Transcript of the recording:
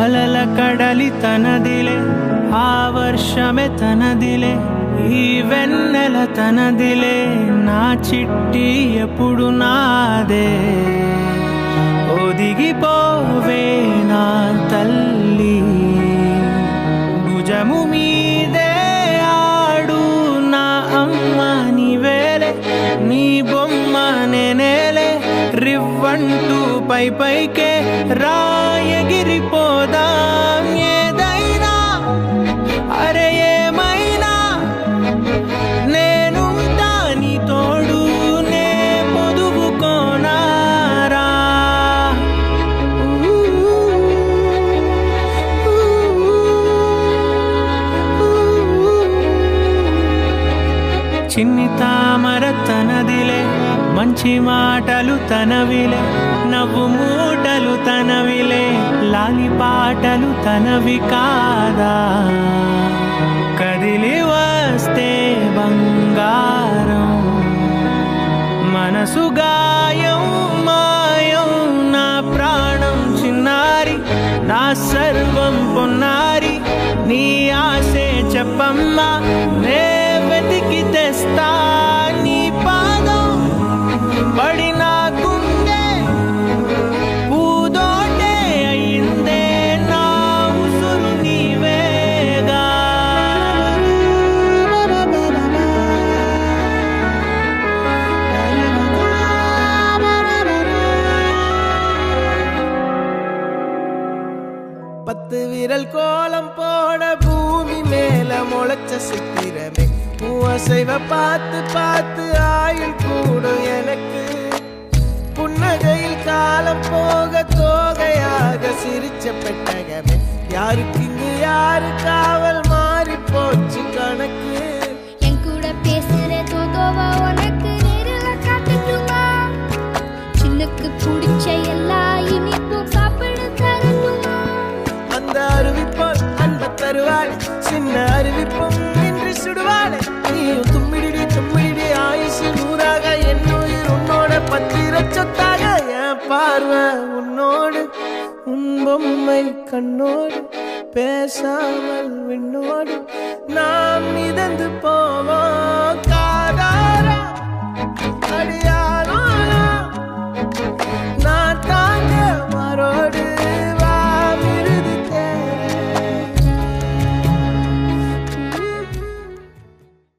అలల కడలి తనదిలే ఆ వర్షమే తనదిలే ఈ వెన్నెల తనదిలే నా చిట్టి ఎప్పుడు నాదే ఒదిగిపోవే నా తల్లి భుజము మీదే ఆడు నా అమ్మ నీవేలే నీ బొమ్మ నేనేలే రివ్వంటూ పై పైకే రాయగిరిపోదాం ఏదైనా అరే ఏమైనా నేనుంటా నీ తోడు నే పొదువుకోనారా చిన్ని తామర తనదిలే మంచి మాటలు తనవిలే నవ్వు మూటలు తనవిలే లాలి పాటలు తనవి కాదా కదిలి వస్తే బంగారం మనసు గాయం మాయం నా ప్రాణం చిన్నారి నా సర్వం పొన్నారి నీ ఆశే చెప్పమ్మా నే వెతికి తెస్తా నీ పాదం పడిన గుండె పూదోటే అయిందే నా ఉసురు నీవేగా பத்து விரல் கோலம் போட பூமி மேல முளைச்ச சித்திரமே மூவசைவ பார்த்து பார்த்து ஆயுள் கூடும் எனக்கு புன்னகையில் காலம் போக தோகையாக சிரிச்ச பெட்டகமே யாருக்கு இங்கு யாரு காவல் மாறி போச்சு கணக்கு என் கூட பேசுற தோதோவா உனக்கு நேரில் காட்டுட்டுமா சின்னுக்கு பிடிச்ச எல்லா இனிப்பும் சாப்பிட தரட்டுமா அந்த அருவிப்போல் அன்ப தருவாள் சின்ன அருவிப்பும் நின்று சுடுவாள் நீயும் தும்மிடி தும்மிடி ஆயுசு நூறாக என் உயிர் உன்னோட பத்திர சொத்தாக என் பார்வை உன்னோடு உன் பொம்மை கண்ணோடு பேசாமல் விண்ணோடு நாம் மிதந்து போவோம் காதாரா அடியா